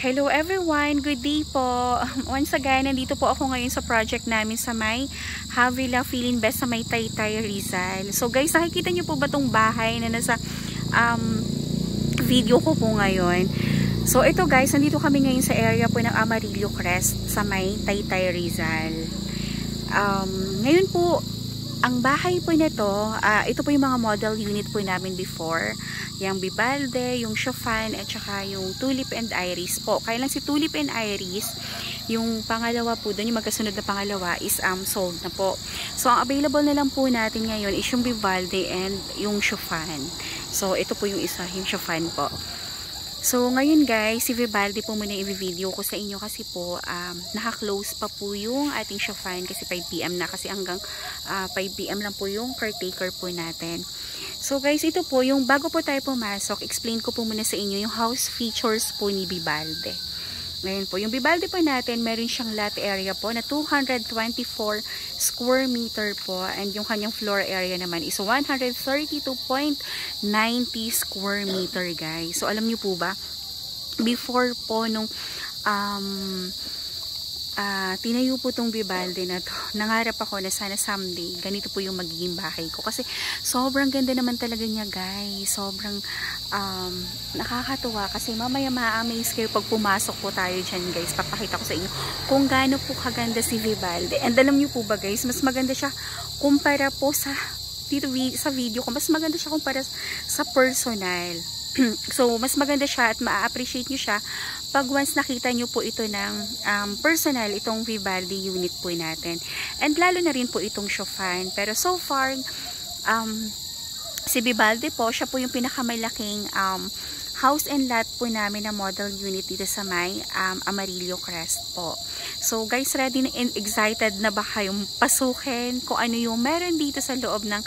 Hello everyone! Good day po! Once again, nandito po ako ngayon sa project namin sa may Havila Feeling Best sa may Taytay, Rizal. So guys, nakikita niyo po ba tong bahay na nasa video ko po ngayon? So ito guys, nandito kami ngayon sa area po ng Amarillo Crest sa may Taytay, Rizal. Ngayon po, ang bahay po nito, ito po yung mga model unit po namin before. Yung Vivalde, yung Chopin, at saka yung Tulip and Iris po. Kaya lang si Tulip and Iris, yung pangalawa po doon, yung magkasunod na pangalawa is sold na po. So, ang available na lang po natin ngayon is yung Vivalde and yung Chopin. So, ito po yung isa, yung Chopin po. So, ngayon guys, si Vivalde po muna i-video ko sa inyo kasi po, naka-close pa po yung ating Chopin kasi 5 PM na kasi hanggang 5 PM lang po yung caretaker po natin. So guys, ito po yung bago po tayo pumasok, explain ko po muna sa inyo yung house features po ni Vivalde. Ngayon po, yung Vivalde po natin, meron siyang lot area po na 224 square meter po, and yung kanyang floor area naman is 132.90 square meter guys. So alam niyo po ba, before po nung tinayo po tong Vivalde na to, nangarap ako na sana someday ganito po yung magiging bahay ko kasi sobrang ganda naman talaga niya guys. Sobrang nakakatuwa kasi mamaya ma-amaze kayo pag pumasok po tayo dyan guys. Papakita ko sa inyo kung gaano po kaganda si Vivalde. And alam niyo po ba guys, mas maganda siya kumpara po sa dito sa video ko, mas maganda siya kumpara sa personal. So, mas maganda siya at ma-appreciate nyo siya pag once nakita nyo po ito ng personal, itong Vivalde unit po natin. And lalo na rin po itong Chopin. Pero so far, si Vivalde po, siya po yung pinakamalaking house and lot po namin na model unit dito sa may Amarillo Crest po. So guys, ready na and excited na ba kayong pasukin kung ano yung meron dito sa loob ng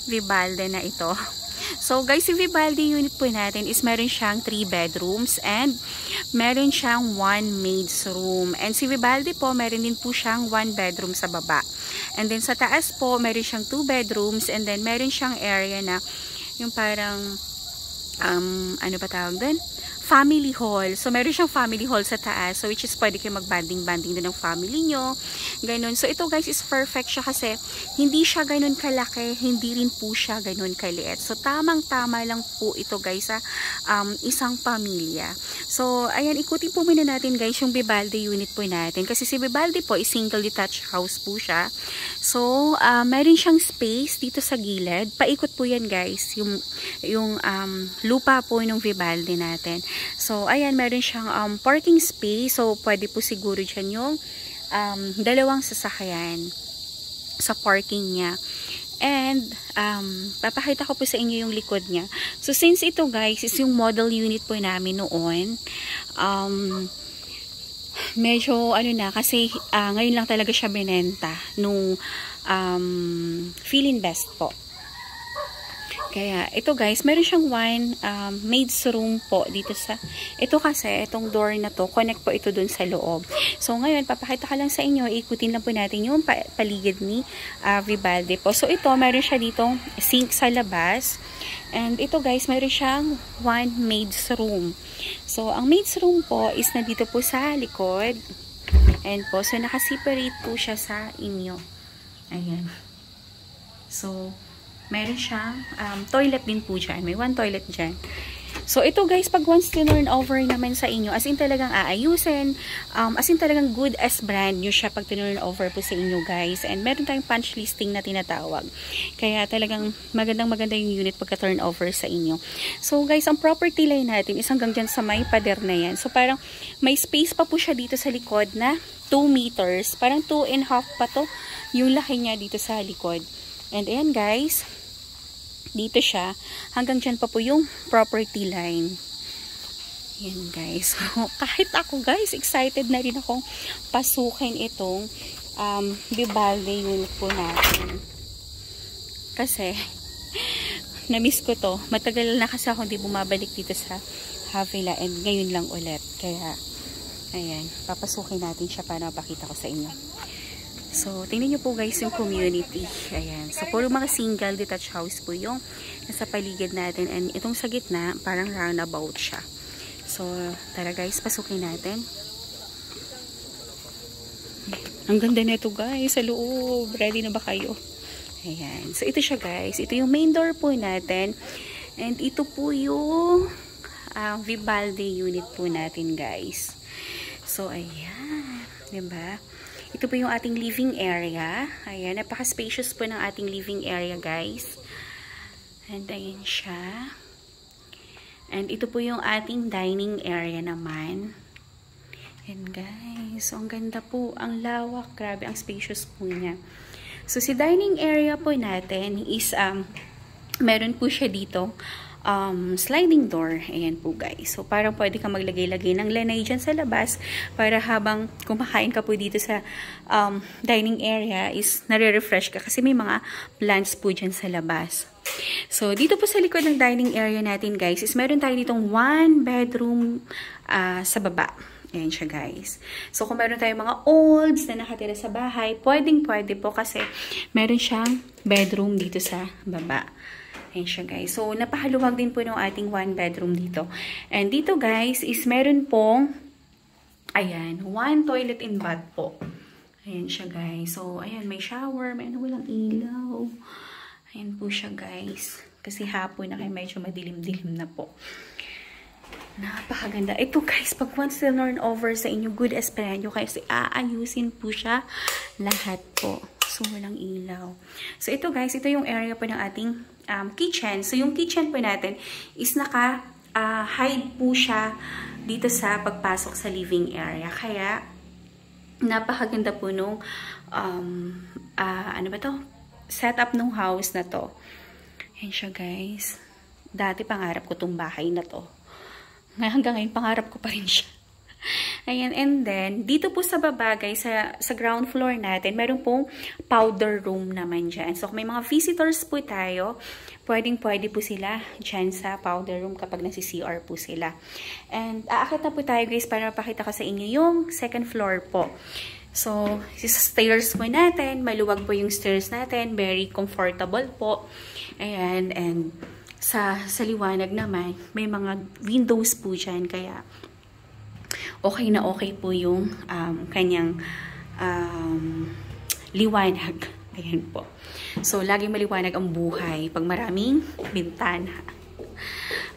Vivalde na ito? So guys, si Vivalde unit po natin is meron siyang 3 bedrooms and meron siyang 1 maid's room. And si Vivalde po, meron din po siyang 1 bedroom sa baba. And then sa taas po, meron siyang 2 bedrooms and then meron siyang area na yung parang ano ba tawag doon? Family hall. So, meron siyang family hall sa taas. So, which is pwede kayo mag-banding-banding din ng family nyo. Ganun. So, ito guys is perfect siya kasi hindi siya ganun kalaki. Hindi rin po siya ganun kaliit. So, tamang-tama lang po ito guys sa isang pamilya. So, ayan, ikutin po muna natin guys yung Vivalde unit po natin. Kasi si Vivalde po is single detached house po siya. So, meron siyang space dito sa gilid. Paikot po yan guys. Yung lupa po ng Vivalde natin. So, ayan, meron siyang parking space. So, pwede po siguro dyan yung dalawang sasakyan sa parking niya. And, papakita ko po sa inyo yung likod niya. So, since ito guys, is yung model unit po namin noon, medyo ano na, kasi ngayon lang talaga siya binenta nung Feeling Best po. Kaya, ito guys, meron siyang 1 maid's room po dito sa, ito kasi, itong door na to, connect po ito dun sa loob. So, ngayon, papakita ka lang sa inyo, ikutin lang po natin yung paligid ni Vivalde po. So, ito, meron siya ditong sink sa labas. And ito guys, meron siyang 1 maid's room. So, ang maid's room po is nandito po sa likod. And po, so, nakaseparate po siya sa inyo. Ayan. So, meron siyang toilet din po dyan. May 1 toilet dyan. So, ito guys, pag once turn over naman sa inyo, as in talagang aayusin, as in talagang good as brand new siya pag turn over po sa inyo guys. And meron tayong punch listing na tinatawag. Kaya talagang magandang-maganda yung unit pagka turn over sa inyo. So guys, ang property line natin is hanggang dyan sa may pader na yan. So parang may space pa po siya dito sa likod na 2 meters. Parang 2.5 pa to yung laki niya dito sa likod. And ayan guys, dito siya, hanggang dyan pa po yung property line. Ayan guys. So, kahit ako guys, excited na rin akong pasukin itong Vivalde unit po natin. Kasi, na-miss ko to. Matagal na kasi ako hindi bumabalik dito sa Havila and ngayon lang ulit. Kaya, ayan, papasukin natin siya para mapakita ko sa inyo. So, tingnan nyo po guys yung community. Ayan. So, puro mga single detached house po yung nasa paligid natin. And itong sa gitna, parang roundabout siya. So, tara guys, pasukin natin. Ang ganda nito guys, sa loob. Ready na ba kayo? Ayan. So, ito siya guys. Ito yung main door po natin. And ito po yung Vivaldi unit po natin guys. So, ayan. Diba? Ito po yung ating living area. Ayan. Napaka-spacious po ng ating living area guys. And ayan siya. And ito po yung ating dining area naman. And guys, so ang ganda po, ang lawak, grabe, ang spacious po niya. So si dining area po natin is, meron po siya dito, sliding door. Ayan po guys. So parang pwede ka maglagay-lagay ng lanay dyan sa labas para habang kumakain ka po dito sa dining area is nare-refresh ka kasi may mga plants po dyan sa labas. So dito po sa likod ng dining area natin guys is meron tayo ditong 1 bedroom sa baba. Ayan siya guys. So kung meron tayong mga olds na nakatira sa bahay, pwedeng-pwede po kasi meron siyang bedroom dito sa baba. Ayan siya guys. So napakaluwag din po ng ating 1 bedroom dito. And dito guys is meron pong, ayan, 1 toilet and bath po. Ayan siya guys. So ayan, may shower, may walang ilaw. Ayan po siya guys. Kasi hapon na kayo medyo madilim-dilim na po. Napakaganda. Ito guys, pag once turn over sa inyo, good esperan nyo kasi aayusin po siya lahat po. So, walang ilaw. So, ito guys, ito yung area po ng ating kitchen. So, yung kitchen po natin is naka-hide po siya dito sa pagpasok sa living area. Kaya, napakaganda po nung ano ba to? Setup ng house na to. Yan siya guys. Dati pangarap ko tong bahay na to. Hanggang ngayon, pangarap ko pa rin siya. Ayan, and then, dito po sa baba, guys, sa ground floor natin, meron pong powder room naman dyan. So, kung may mga visitors po tayo, pwedeng-pwede po sila dyan sa powder room kapag nasi-CR po sila. And, aakit na po tayo, guys, para mapakita ko sa inyo yung second floor po. So, sa stairs po natin, maluwag po yung stairs natin, very comfortable po. Ayan, and sa liwanag naman, may mga windows po dyan, kaya okay na okay po yung kanyang liwanag. Ayan po. So, laging maliwanag ang buhay pag maraming bintana.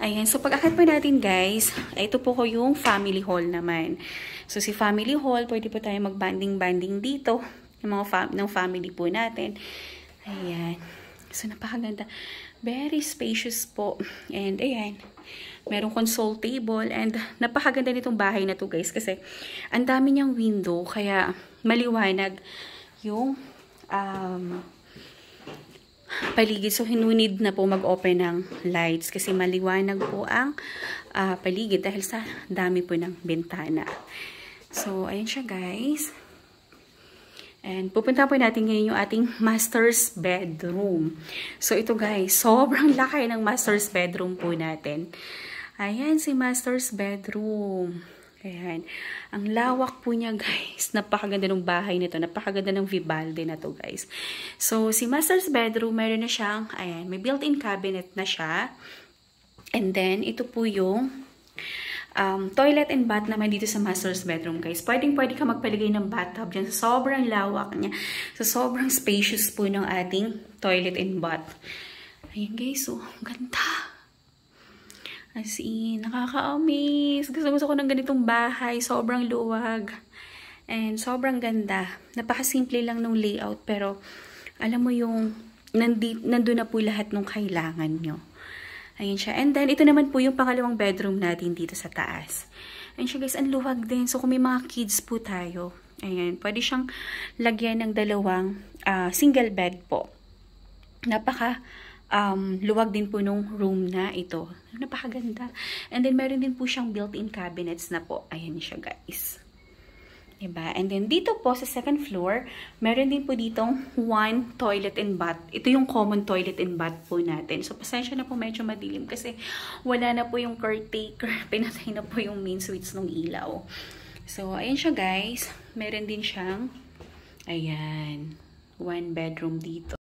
Ayan. So, pag-akit po natin, guys, ito po ko yung family hall naman. So, si family hall, pwede po tayo mag-banding-banding dito ng family po natin. Ayan. So, napakaganda. Very spacious po. And, ayan. Merong console table. And, napakaganda nitong bahay na to guys. Kasi, ang dami niyang window. Kaya, maliwanag yung paligid. So, hinunid na po mag-open ng lights. Kasi, maliwanag po ang paligid. Dahil sa dami po ng bintana. So, ayan siya guys. And pupunta po natin ngayon yung ating master's bedroom. So ito guys, sobrang laki ng master's bedroom po natin. Ayan si master's bedroom. Ayan. Ang lawak po niya guys. Napakaganda ng bahay nito. Napakaganda ng Vivaldi na to guys. So si master's bedroom, meron na siyang, ayan, may built-in cabinet na siya. And then ito po yung toilet and bath naman dito sa master's bedroom guys. Pwede ka magpaligay ng bathtub dyan. Sa sobrang lawak niya. Sa sobrang spacious po ng ating toilet and bath. Ayan guys, oh, ganda. As in, nakaka-amaze. Gusto ko ng ganitong bahay. Sobrang luwag. And sobrang ganda. Napaka-simple lang ng layout. Pero, alam mo yung, nandun na po lahat ng kailangan nyo. Ayan siya. And then, ito naman po yung pangalawang bedroom natin dito sa taas. Ayan siya guys, ang luwag din. So, kung may mga kids po tayo, ayan, pwede siyang lagyan ng dalawang single bed po. Napaka luwag din po nung room na ito. Napakaganda. And then, meron din po siyang built-in cabinets na po. Ayan siya guys. Diba? And then, dito po sa second floor, meron din po ditong 1 toilet and bath. Ito yung common toilet and bath po natin. So, pasensya na po medyo madilim kasi wala na po yung caretaker. Pinatay na po yung main switch ng ilaw. So, ayan siya guys. Meron din siyang, ayan, 1 bedroom dito.